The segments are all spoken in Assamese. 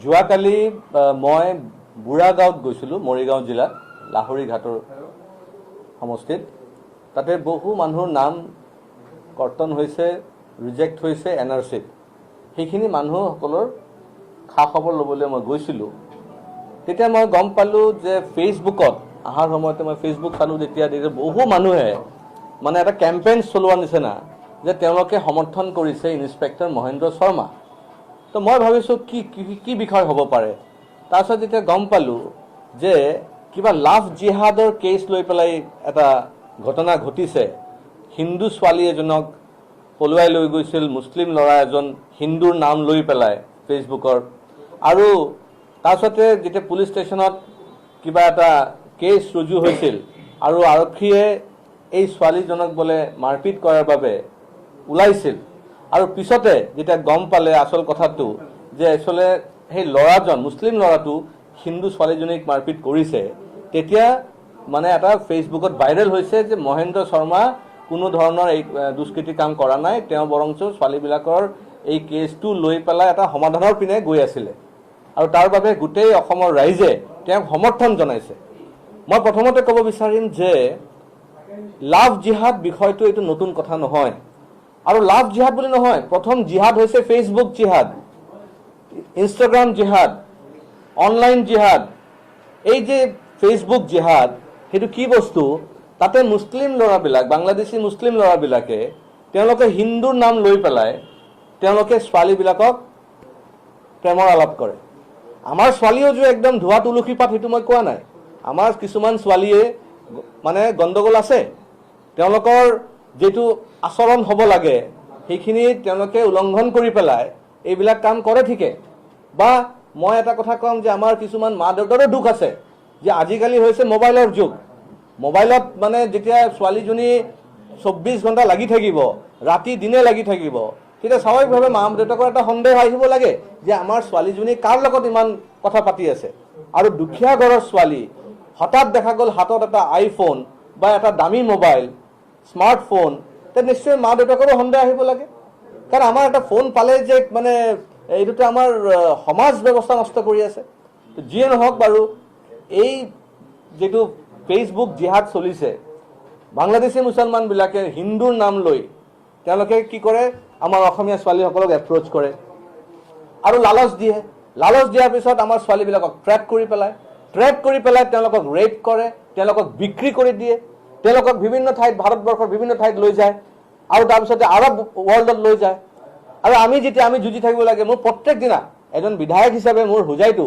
যোৱাকালি মই বুঢ়াগাঁৱত গৈছিলোঁ, মৰিগাঁও জিলাত লাহৰী ঘাটৰ সমষ্টিত। তাতে বহু মানুহৰ নাম কৰ্তন হৈছে, ৰিজেক্ট হৈছে NRCত। সেইখিনি মানুহসকলৰ খা খবৰ ল'বলৈ মই গৈছিলোঁ। তেতিয়া মই গম পালোঁ যে ফেচবুকত অহাৰ সময়তে মই ফেচবুক চালোঁ, তেতিয়া বহু মানুহে মানে এটা কেম্পেইন চলোৱাৰ নিচিনা যে তেওঁলোকে সমৰ্থন কৰিছে ইন্সপেক্টৰ মহেন্দ্ৰ শৰ্মা। তো মই ভাবিছোঁ কি বিষয় হ'ব পাৰে। তাৰপিছত যেতিয়া গম পালোঁ যে কিবা লাভ জিহাদৰ কেছ লৈ পেলাই এটা ঘটনা ঘটিছে, হিন্দু ছোৱালী এজনক পলুৱাই লৈ গৈছিল মুছলিম ল'ৰা এজন হিন্দুৰ নাম লৈ পেলাই ফেচবুকৰ, আৰু তাৰপিছতে যেতিয়া পুলিচ ষ্টেচনত কিবা এটা কেছ ৰুজু হৈছিল আৰু আৰক্ষীয়ে এই ছোৱালীজনক বোলে মাৰপিট কৰাৰ বাবে ওলাইছিল, আৰু পিছতে যেতিয়া গম পালে আচল কথাটো যে আচলতে সেই ল'ৰাজন মুছলিম ল'ৰাটো হিন্দু ছোৱালীজনীক মাৰপিট কৰিছে, তেতিয়া মানে এটা ফেচবুকত ভাইৰেল হৈছে যে মহেন্দ্ৰ শৰ্মা কোনো ধৰণৰ এই দুষ্কৃতি কাম কৰা নাই, তেওঁ বৰঞ্চ ছোৱালীবিলাকৰ এই কেছটো লৈ পেলাই এটা সমাধানৰ পিনে গৈ আছিলে, আৰু তাৰ বাবে গোটেই অসমৰ ৰাইজে তেওঁক সমৰ্থন জনাইছে। মই প্ৰথমতে ক'ব বিচাৰিম যে লাভ জিহাদ বিষয়টো এইটো নতুন কথা নহয়, আৰু লাভ জিহাদ বুলি নহয়, প্ৰথম জিহাদ হৈছে ফেচবুক জিহাদ, ইনষ্টাগ্ৰাম জিহাদ, অনলাইন জিহাদ। এই যে ফেচবুক জিহাদ সেইটো কি বস্তু, তাতে মুছলিম ল'ৰাবিলাক, বাংলাদেশী মুছলিম ল'ৰাবিলাকে তেওঁলোকে হিন্দুৰ নাম লৈ পেলাই তেওঁলোকে ছোৱালীবিলাকক প্ৰেমৰ আলাপ কৰে। আমাৰ ছোৱালীও যে একদম ধোৱা তুলসী পাত সেইটো মই কোৱা নাই। আমাৰ কিছুমান ছোৱালীয়ে মানে গণ্ডগোল আছে, তেওঁলোকৰ যিটো আচৰণ হ'ব লাগে সেইখিনি তেওঁলোকে উলংঘন কৰি পেলাই এইবিলাক কাম কৰে ঠিকে। বা মই এটা কথা ক'ম যে আমাৰ কিছুমান মা দেউতাৰো দুখ আছে যে আজিকালি হৈছে মোবাইলৰ যুগ। মোবাইলত মানে যেতিয়া ছোৱালীজনী 24 ঘণ্টা লাগি থাকিব, ৰাতি দিনে লাগি থাকিব, তেতিয়া স্বাভাৱিকভাৱে মা দেউতাকৰ এটা সন্দেহ আহিব লাগে যে আমাৰ ছোৱালীজনী কাৰ লগত ইমান কথা পাতি আছে। আৰু দুখীয়া ঘৰৰ ছোৱালী হঠাৎ দেখা গ'ল হাতত এটা আইফোন বা এটা দামী মোবাইল, স্মাৰ্টফোন, তে নিশ্চয় মা দেউতাকৰো সন্দেহ আহিব লাগে। কাৰণ আমাৰ এটা ফোন পালে যে মানে এইটোতে আমাৰ সমাজ ব্যৱস্থা নষ্ট কৰি আছে। যিয়ে নহওক বাৰু, এই যিটো ফেচবুক জিহাদ চলিছে, বাংলাদেশী মুছলমানবিলাকে হিন্দুৰ নাম লৈ তেওঁলোকে কি কৰে, আমাৰ অসমীয়া ছোৱালীসকলক এপ্ৰ'চ কৰে আৰু লালচ দিয়ে। লালচ দিয়াৰ পিছত আমাৰ ছোৱালীবিলাকক ট্ৰেপ কৰি পেলাই তেওঁলোকক ৰেপ কৰে, তেওঁলোকক বিক্ৰী কৰি দিয়ে, তেওঁলোকক বিভিন্ন ঠাইত, ভাৰতবৰ্ষৰ বিভিন্ন ঠাইত লৈ যায়, আৰু তাৰপিছতে আৰৱ ৱৰ্ল্ডত লৈ যায়। আৰু আমি যুঁজি থাকিব লাগে। মোৰ প্ৰত্যেক দিনা এজন বিধায়ক হিচাপে মোৰ হোজাইতো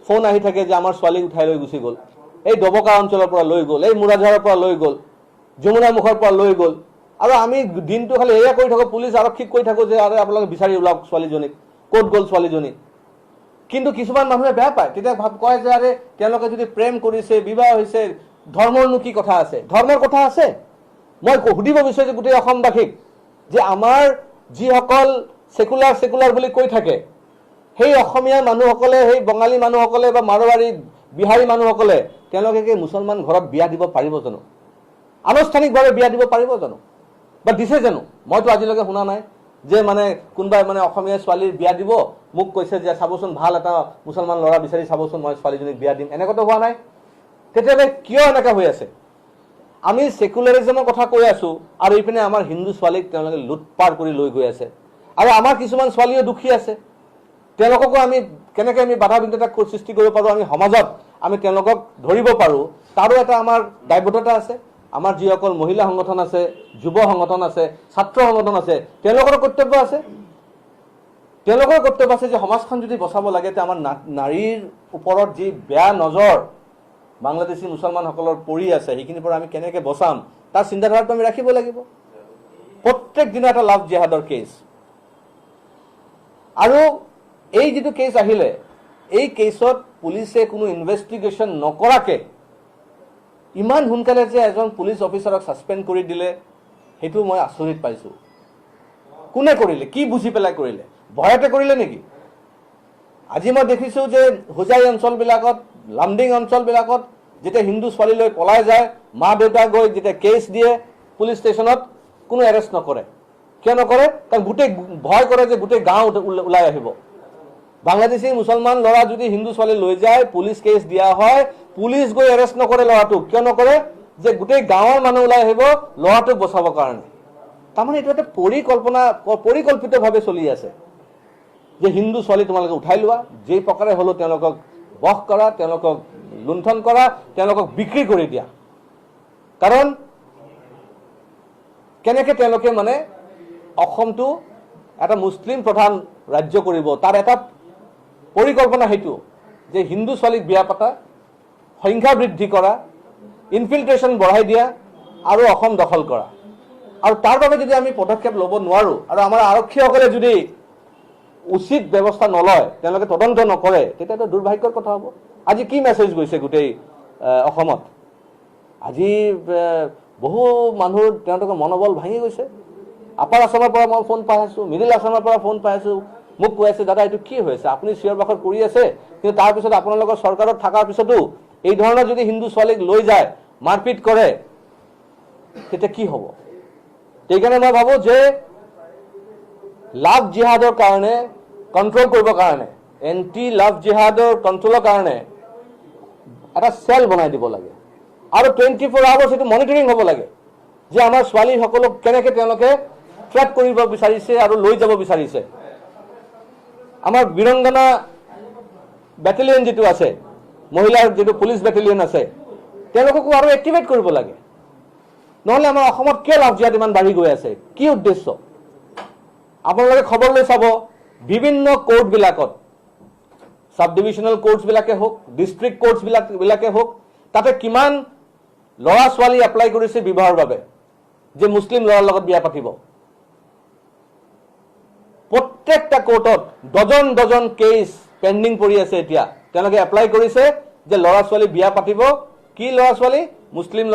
ফোন আহি থাকে যে আমাৰ ছোৱালীক উঠাই লৈ গুচি গ'ল, এই দবকা অঞ্চলৰ পৰা লৈ গ'ল, এই মুৰাঝাৰৰ পৰা লৈ গ'ল, যমুনা মুখৰ পৰা লৈ গ'ল, আৰু আমি দিনটো খালি এয়া কৰি থাকোঁ, পুলিচ আৰক্ষীক কৈ থাকোঁ যে আৰে আপোনালোকে বিচাৰি ওলাওক ছোৱালীজনীক, ক'ত গ'ল ছোৱালীজনী। কিন্তু কিছুমান মানুহে বেয়া পায়, তেতিয়া কয় যে আৰে তেওঁলোকে যদি প্ৰেম কৰিছে, বিবাহ হৈছে, ধৰ্মৰনো কি কথা আছে? ধৰ্মৰ কথা আছে। মই সুধিব বিচাৰিছোঁ গোটেই অসমবাসীক যে আমাৰ যিসকল সেকুলাৰ বুলি কৈ থাকে, সেই অসমীয়া মানুহসকলে, সেই বঙালী মানুহসকলে বা মাৰোৱাৰী বিহাৰী মানুহসকলে তেওঁলোকে কি মুছলমান ঘৰত বিয়া দিব পাৰিব জানো? আনুষ্ঠানিকভাৱে বিয়া দিব পাৰিব জানো? বা দিছে জানো? মইতো আজিলৈকে শুনা নাই যে মানে কোনোবাই মানে অসমীয়া ছোৱালীৰ বিয়া দিব, মোক কৈছে যে চাবচোন ভাল এটা মুছলমান ল'ৰা বিচাৰি চাবচোন, মই ছোৱালীজনীক বিয়া দিম, এনেকুৱাতো হোৱা নাই। তেতিয়াহ'লে কিয় এনেকুৱা হৈ আছে? আমি সেকুলাৰিজমৰ কথা কৈ আছোঁ, আৰু এইপিনে আমাৰ হিন্দু ছোৱালীক তেওঁলোকে লুটপাৰ কৰি লৈ গৈ আছে। আৰু আমাৰ কিছুমান ছোৱালীও দুখী আছে, তেওঁলোককো আমি কেনেকৈ আমি বাধা বিঘ্নতা সৃষ্টি কৰিব পাৰোঁ, আমি সমাজত আমি তেওঁলোকক ধৰিব পাৰোঁ, তাৰো এটা আমাৰ দায়বদ্ধতা আছে। আমাৰ যিসকল মহিলা সংগঠন আছে, যুৱ সংগঠন আছে, ছাত্ৰ সংগঠন আছে, তেওঁলোকৰ কৰ্তব্য আছে। তেওঁলোকৰ কৰ্তব্য আছে যে সমাজখন যদি বচাব লাগে, তেতিয়া আমাৰ নাৰীৰ ওপৰত যি বেয়া নজৰ বাংলাদেশী মুছলমানসকলৰ পৰি আছে, সেইখিনিৰ পৰা আমি কেনেকৈ বচাম তাৰ চিন্তাধাৰাটো আমি ৰাখিব লাগিব। প্ৰত্যেক দিনা এটা লাভ জিহাদৰ কেছ, আৰু এই যিটো কেছ আহিলে, এই কেছত পুলিচে কোনো ইনভেষ্টিগেশ্যন নকৰাকে ইমান সোনকালে যে এজন পুলিচ অফিচাৰক ছাছপেণ্ড কৰি দিলে, সেইটো মই আচৰিত পাইছোঁ। কোনে কৰিলে? কি বুজি পেলাই কৰিলে? ভয়তে কৰিলে নেকি? আজি মই দেখিছোঁ যে হোজাই অঞ্চলবিলাকত, লামডিং অঞ্চলবিলাকত যেতিয়া হিন্দু ছোৱালীলৈ পলাই যায়, মা দেউতা গৈ যেতিয়া কেছ দিয়ে পুলিচ ষ্টেচনত, কোনো এৰেষ্ট নকৰে। কিয় নকৰে? কাৰণ গোটেই ভয় কৰে যে গোটেই গাঁও ওলাই আহিব, বাংলাদেশী মুছলমান ল'ৰা যদি হিন্দু ছোৱালী লৈ যায়, পুলিচ কেছ দিয়া হয়, পুলিচ গৈ এৰেষ্ট নকৰে ল'ৰাটোক। কিয় নকৰে? যে গোটেই গাঁৱৰ মানুহ ওলাই আহিব ল'ৰাটোক বচাবৰ কাৰণে। তাৰমানে এইটো এটা পৰিকল্পিতভাৱে চলি আছে যে হিন্দু ছোৱালী তোমালোকে উঠাই লোৱা, যেই প্ৰকাৰে হ'লেও তেওঁলোকক বশ কৰা, তেওঁলোকক লুণ্ঠন কৰা, তেওঁলোকক বিক্ৰী কৰি দিয়া। কাৰণ কেনেকৈ তেওঁলোকে মানে অসমটো এটা মুছলিম প্ৰধান ৰাজ্য কৰিব, তাৰ এটা পৰিকল্পনা সেইটো যে হিন্দু ছোৱালীক বিয়া পাতা, সংখ্যা বৃদ্ধি কৰা, ইনফিল্ট্ৰেশ্যন বঢ়াই দিয়া আৰু অসম দখল কৰা। আৰু তাৰ বাবে যদি আমি পদক্ষেপ ল'ব নোৱাৰোঁ আৰু আমাৰ আৰক্ষীসকলে যদি উচিত ব্যৱস্থা নলয়, তেওঁলোকে তদন্ত নকৰে, তেতিয়াতো দুৰ্ভাগ্যৰ কথা হ'ব। আজি কি মেছেজ গৈছে গোটেই অসমত? আজি বহু মানুহৰ তেওঁলোকৰ মনোবল ভাঙি গৈছে। আপাৰ আছামৰ পৰা মই ফোন পাই আছোঁ, মিডিল আছামৰ পৰা ফোন পাই আছোঁ, মোক কৈ আছে দাদা এইটো কি হৈছে, আপুনি চিঞৰ বাখৰ কৰি আছে, কিন্তু তাৰপিছত আপোনালোকৰ চৰকাৰত থকাৰ পিছতো এই ধৰণৰ যদি হিন্দু ছোৱালীক লৈ যায়, মাৰপিট কৰে, তেতিয়া কি হ'ব? সেইকাৰণে মই ভাবোঁ যে লাভ জিহাদৰ কাৰণে কণ্ট্ৰল কৰিবৰ কাৰণে, এণ্টি লাভ জিহাদৰ কণ্ট্ৰলৰ কাৰণে এটা চেল বনাই দিব লাগে আৰু 24 আৱাৰ্ছ এইটো মনিটৰিং হ'ব লাগে যে আমাৰ ছোৱালীসকলক কেনেকৈ তেওঁলোকে ট্ৰেপ কৰিব বিচাৰিছে আৰু লৈ যাব বিচাৰিছে। আমাৰ বীৰংগনা বেটেলিয়ন যিটো আছে, মহিলাৰ যিটো পুলিচ বেটেলিয়ন আছে, তেওঁলোককো আৰু এক্টিভেট কৰিব লাগে। নহ'লে আমাৰ অসমত কিয় লাভ জিহাদ ইমান বাঢ়ি গৈ আছে? কি উদ্দেশ্য? আপোনালোকে খবৰ লৈ চাব, বিভিন্ন কোৰ্টবিলাকত, সাব ডিভিজনেল কোৰ্টছবিলাকে হওক, ডিষ্ট্ৰিক্ট কোৰ্টছবিলাকে হওক, তাতে কিমান ল'ৰা ছোৱালী এপ্লাই কৰিছে বিবাহৰ বাবে যে মুছলিম ল'ৰাৰ লগত বিয়া পাতিব। প্ৰত্যেকটা কোৰ্টত ডজন ডজন কেছ পেণ্ডিং পৰি আছে। এতিয়া তেওঁলোকে এপ্লাই কৰিছে যে ল'ৰা ছোৱালী বিয়া পাতিব। কি ল'ৰা ছোৱালী? মুছলিম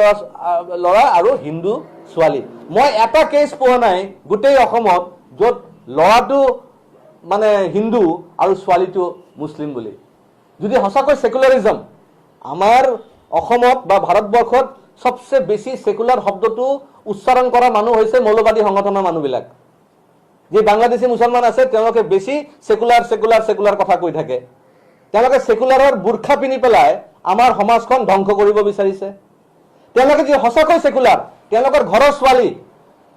ল'ৰা আৰু হিন্দু ছোৱালী। মই এটা কেছ পোৱা নাই গোটেই অসমত য'ত ল'ৰাটো মানে হিন্দু আৰু ছোৱালীটো মুছলিম বুলি। যদি সঁচাকৈ সেকুলাৰিজম, আমাৰ অসমত বা ভাৰতবৰ্ষত সবচে বেছি সেকুলাৰ শব্দটো উচ্চাৰণ কৰা মানুহ হৈছে মৌলবাদী সংগঠনৰ মানুহবিলাক। যে বাংলাদেশী মুছলমান আছে তেওঁলোকে বেছি সেকুলাৰ সেকুলাৰ সেকুলাৰ কথা কৈ থাকে। তেওঁলোকে সেকুলাৰৰ বুৰ্খা পিন্ধি পেলাই আমাৰ সমাজখন ধ্বংস কৰিব বিচাৰিছে। তেওঁলোকে যে সঁচাকৈ সেকুলাৰ, তেওঁলোকৰ ঘৰৰ ছোৱালী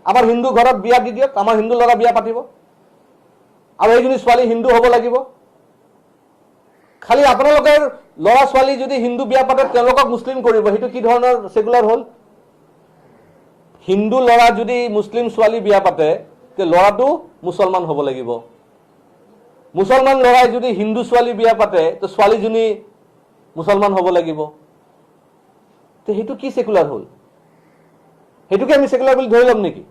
আমাৰ হিন্দু ঘৰত বিয়া দি দিয়ক, আমাৰ হিন্দু ল'ৰা বিয়া পাতিব আৰু এইজনী ছোৱালী হিন্দু হ'ব লাগিব। খালি আপোনালোকৰ ল'ৰা ছোৱালী যদি হিন্দু বিয়া পাতে তেওঁলোকক মুছলিম কৰিব, সেইটো কি ধৰণৰ সেকুলাৰ হ'ল? হিন্দু ল'ৰা যদি মুছলিম ছোৱালী বিয়া পাতে তে ল'ৰাটো মুছলমান হ'ব লাগিব। মুছলমান ল'ৰাই যদি হিন্দু ছোৱালী বিয়া পাতে তো ছোৱালীজনী মুছলমান হ'ব লাগিব। তো সেইটো কি সেকুলাৰ হ'ল? সেইটোকে আমি সেকুলাৰ বুলি ধৰি ল'ম নেকি?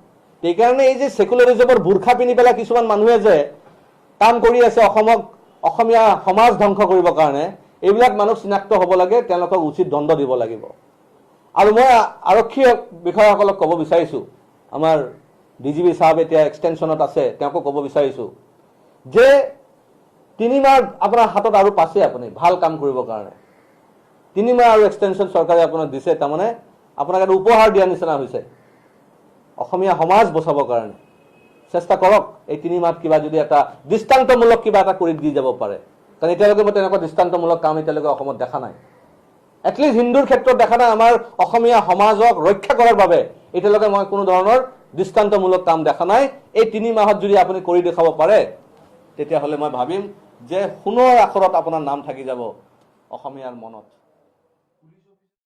সেইকাৰণে এই যে সেকুলাৰিজমৰ বুৰ্খা পিন্ধি পেলাই কিছুমান মানুহে যে কাম কৰি আছে অসমীয়া সমাজ ধ্বংস কৰিবৰ কাৰণে, এইবিলাক মানুহ চিনাক্ত হ'ব লাগে, তেওঁলোকক উচিত দণ্ড দিব লাগিব। আৰু মই আৰক্ষী বিষয়াসকলক ক'ব বিচাৰিছোঁ, আমাৰ DGP সাহেব এতিয়া এক্সটেনশ্যনত আছে, তেওঁকো ক'ব বিচাৰিছোঁ যে 3 মাহ আপোনাৰ হাতত আৰু পাছে আপুনি ভাল কাম কৰিবৰ কাৰণে। 3 মাহ আৰু এক্সটেনশ্যন চৰকাৰে আপোনাক দিছে, তাৰমানে আপোনাক এটা উপহাৰ দিয়া নিচিনা হৈছে অসমীয়া সমাজ বচাবৰ কাৰণে। চেষ্টা কৰক এই 3 মাহত কিবা যদি এটা দৃষ্টান্তমূলক কিবা এটা কৰি দি যাব পাৰে। কাৰণ এতিয়ালৈকে মই তেনেকুৱা দৃষ্টান্তমূলক কাম এতিয়ালৈকে অসমত দেখা নাই। এটলিষ্ট হিন্দুৰ ক্ষেত্ৰত দেখা নাই। আমাৰ অসমীয়া সমাজক ৰক্ষা কৰাৰ বাবে এতিয়ালৈকে মই কোনো ধৰণৰ দৃষ্টান্তমূলক কাম দেখা নাই। এই 3 মাহত যদি আপুনি কৰি দেখাব পাৰে তেতিয়াহ'লে মই ভাবিম যে সোণৰ আখৰত আপোনাৰ নাম থাকি যাব অসমীয়াৰ মনত।